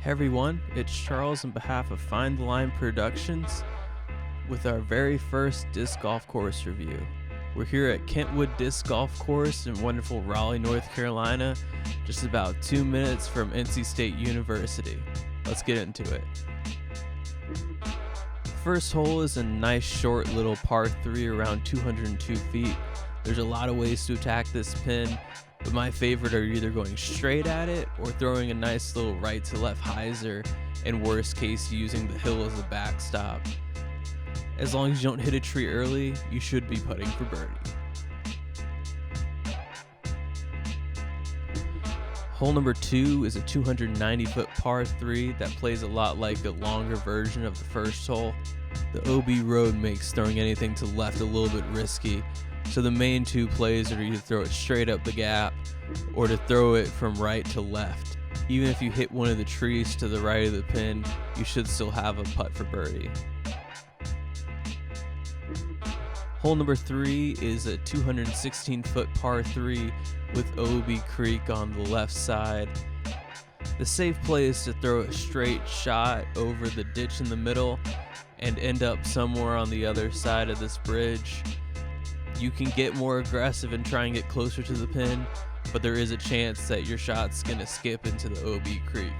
Hey everyone, it's Charles on behalf of Find the Line Productions with our very first disc golf course review. We're here at Kentwood Disc Golf Course in wonderful Raleigh, North Carolina, just about 2 minutes from NC State University. Let's get into it. First hole is a nice short little par 3 around 202 feet. There's a lot of ways to attack this pin, but my favorite are either going straight at it or throwing a nice little right to left hyzer, and worst case using the hill as a backstop. As long as you don't hit a tree early, you should be putting for birdie. Hole number 2 is a 290-foot par 3 that plays a lot like a longer version of the first hole. The OB road makes throwing anything to left a little bit risky, so the main two plays are to either throw it straight up the gap or to throw it from right to left. Even if you hit one of the trees to the right of the pin, you should still have a putt for birdie. Hole number 3 is a 216-foot par 3 with OB Creek on the left side. The safe play is to throw a straight shot over the ditch in the middle and end up somewhere on the other side of this bridge. You can get more aggressive and try and get closer to the pin, but there is a chance that your shot's going to skip into the OB Creek.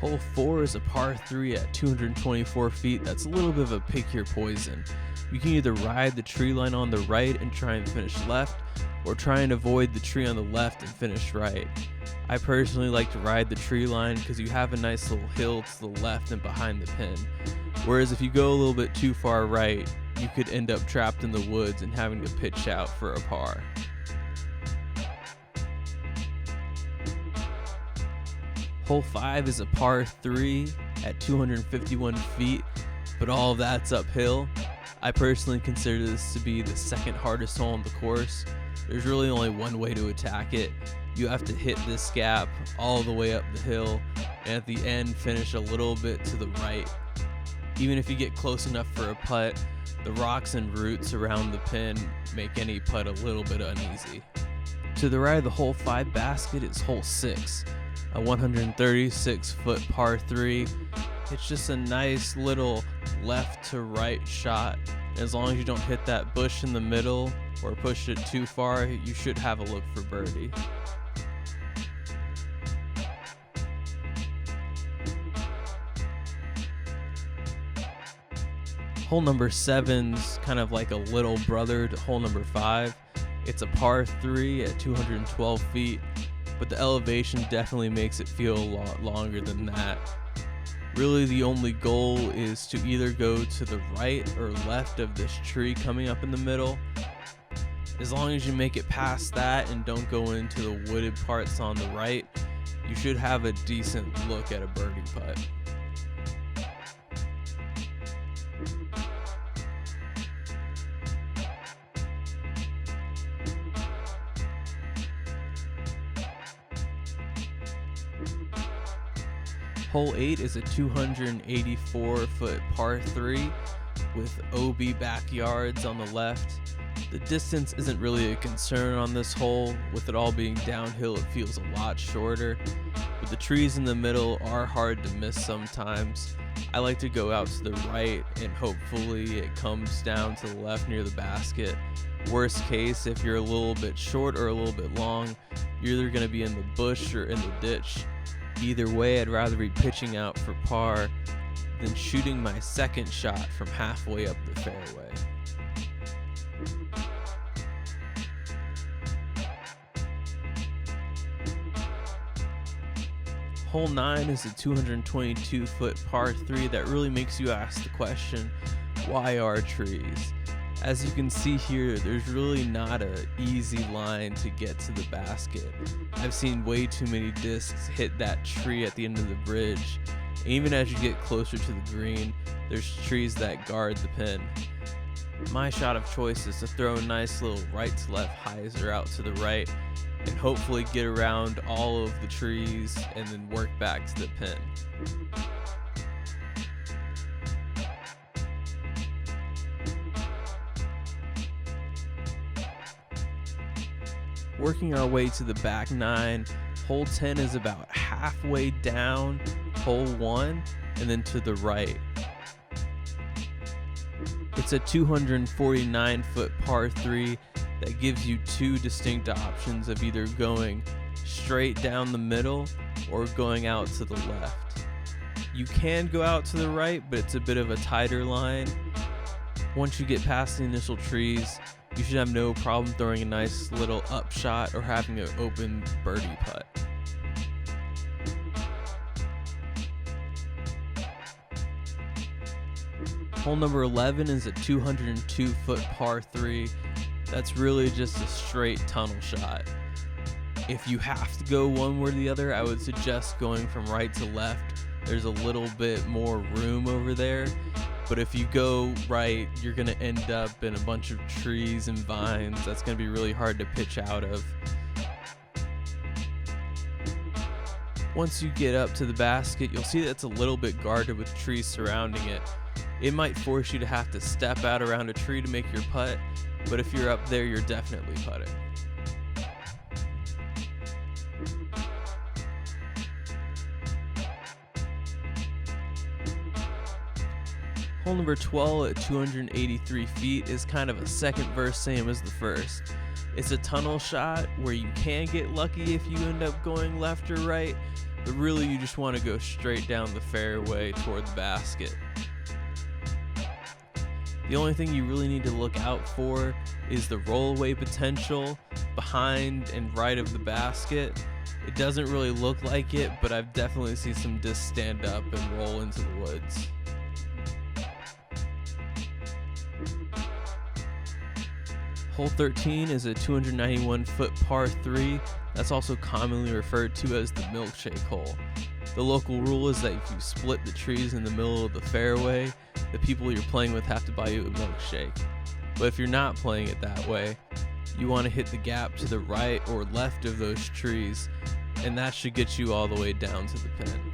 Hole 4 is a par 3 at 224 feet that's a little bit of a pick your poison. You can either ride the tree line on the right and try and finish left, or try and avoid the tree on the left and finish right. I personally like to ride the tree line because you have a nice little hill to the left and behind the pin. Whereas if you go a little bit too far right, you could end up trapped in the woods and having to pitch out for a par. Hole 5 is a par 3 at 251 feet, but all of that's uphill. I personally consider this to be the second hardest hole on the course. There's really only one way to attack it. You have to hit this gap all the way up the hill, and at the end finish a little bit to the right. Even if you get close enough for a putt, the rocks and roots around the pin make any putt a little bit uneasy. To the right of the hole 5 basket is hole 6, a 136-foot par 3. It's just a nice little left to right shot. As long as you don't hit that bush in the middle or push it too far, you should have a look for birdie. Hole number 7's kind of like a little brother to hole number 5. It's a par 3 at 212 feet, but the elevation definitely makes it feel a lot longer than that. Really, the only goal is to either go to the right or left of this tree coming up in the middle. As long as you make it past that and don't go into the wooded parts on the right, you should have a decent look at a birdie putt. Hole 8 is a 284-foot par 3 with OB backyards on the left. The distance isn't really a concern on this hole. With it all being downhill, it feels a lot shorter. But the trees in the middle are hard to miss sometimes. I like to go out to the right and hopefully it comes down to the left near the basket. Worst case, if you're a little bit short or a little bit long, you're either going to be in the bush or in the ditch. Either way, I'd rather be pitching out for par than shooting my second shot from halfway up the fairway. Hole 9 is a 222-foot par 3 that really makes you ask the question, why are trees? As you can see here, there's really not an easy line to get to the basket. I've seen way too many discs hit that tree at the end of the bridge. And even as you get closer to the green, there's trees that guard the pin. My shot of choice is to throw a nice little right to left hyzer out to the right and hopefully get around all of the trees and then work back to the pin. Working our way to the back nine, Hole 10 is about halfway down hole 1 and then to the right. It's a 249-foot par 3 that gives you two distinct options of either going straight down the middle or going out to the left. You can go out to the right, but it's a bit of a tighter line. Once you get past the initial trees, you should have no problem throwing a nice little upshot or having an open birdie putt. Hole number 11 is a 202-foot par 3 that's really just a straight tunnel shot. If you have to go one way or the other, I would suggest going from right to left. There's a little bit more room over there, but if you go right, you're going to end up in a bunch of trees and vines. That's going to be really hard to pitch out of. Once you get up to the basket, you'll see that it's a little bit guarded with trees surrounding it. It might force you to have to step out around a tree to make your putt, but if you're up there, you're definitely putting. Hole number 12 at 283 feet is kind of a second verse, same as the first. It's a tunnel shot where you can get lucky if you end up going left or right, but really you just want to go straight down the fairway toward the basket. The only thing you really need to look out for is the rollaway potential behind and right of the basket. It doesn't really look like it, but I've definitely seen some discs stand up and roll into the woods. Hole 13 is a 291-foot par 3 that's also commonly referred to as the milkshake hole. The local rule is that if you split the trees in the middle of the fairway, the people you're playing with have to buy you a milkshake. But if you're not playing it that way, you want to hit the gap to the right or left of those trees, and that should get you all the way down to the pin.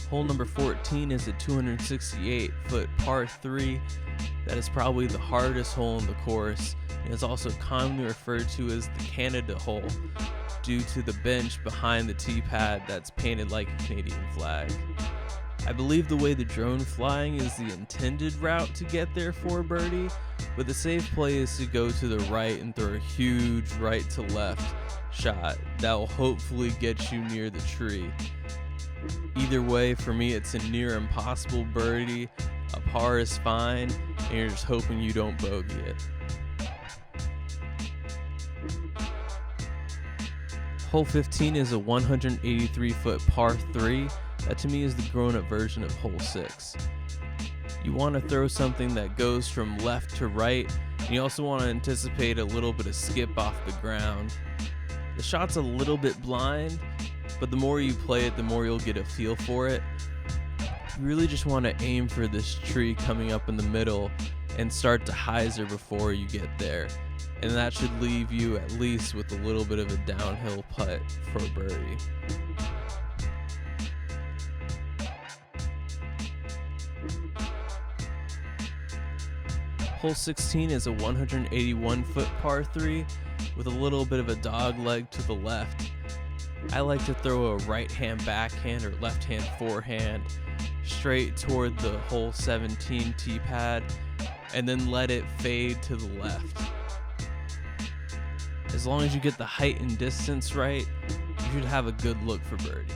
Hole number 14 is a 268-foot par 3 that is probably the hardest hole in the course and is also commonly referred to as the Canada hole due to the bench behind the tee pad that's painted like a Canadian flag. I believe the way the drone flying is the intended route to get there for birdie, but the safe play is to go to the right and throw a huge right to left shot that will hopefully get you near the tree. Either way, for me, it's a near impossible birdie. A par is fine, and you're just hoping you don't bogey it. Hole 15 is a 183-foot par 3 that to me is the grown-up version of hole 6. You want to throw something that goes from left to right, and you also want to anticipate a little bit of skip off the ground. The shot's a little bit blind, but the more you play it, the more you'll get a feel for it. You really just want to aim for this tree coming up in the middle and start to hyzer before you get there. And that should leave you at least with a little bit of a downhill putt for a birdie. Hole 16 is a 181-foot par 3 with a little bit of a dog leg to the left. I like to throw a right-hand backhand or left-hand forehand straight toward the hole 17 tee pad and then let it fade to the left. As long as you get the height and distance right, you should have a good look for birdie.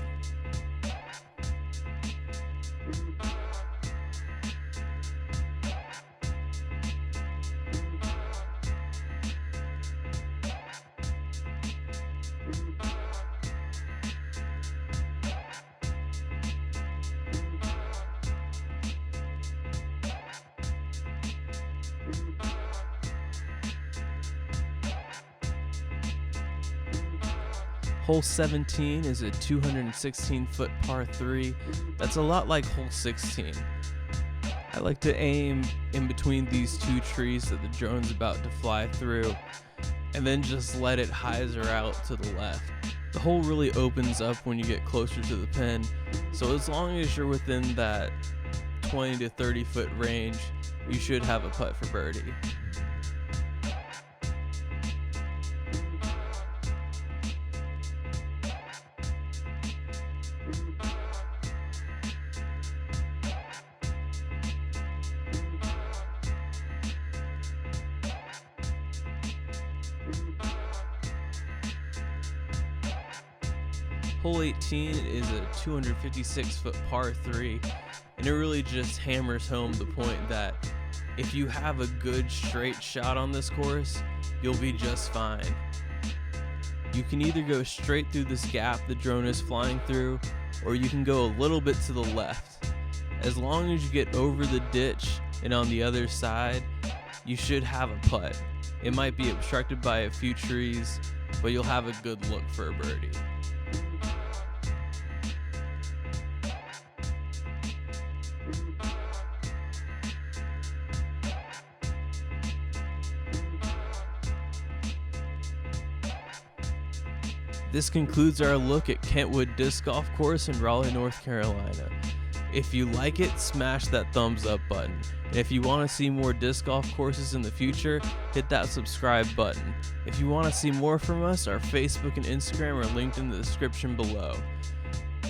Hole 17 is a 216-foot par 3 that's a lot like hole 16. I like to aim in between these two trees that the drone's about to fly through and then just let it hyzer out to the left. The hole really opens up when you get closer to the pin, so as long as you're within that 20 to 30 foot range, you should have a putt for birdie. Hole 18 is a 256-foot par 3, and it really just hammers home the point that if you have a good straight shot on this course, you'll be just fine. You can either go straight through this gap the drone is flying through, or you can go a little bit to the left. As long as you get over the ditch and on the other side, you should have a putt. It might be obstructed by a few trees, but you'll have a good look for a birdie. This concludes our look at Kentwood Disc Golf Course in Raleigh, North Carolina. If you like it, smash that thumbs up button. And if you want to see more disc golf courses in the future, hit that subscribe button. If you want to see more from us, our Facebook and Instagram are linked in the description below.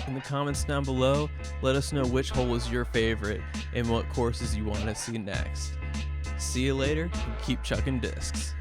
In the comments down below, let us know which hole was your favorite and what courses you want to see next. See you later, and keep chucking discs.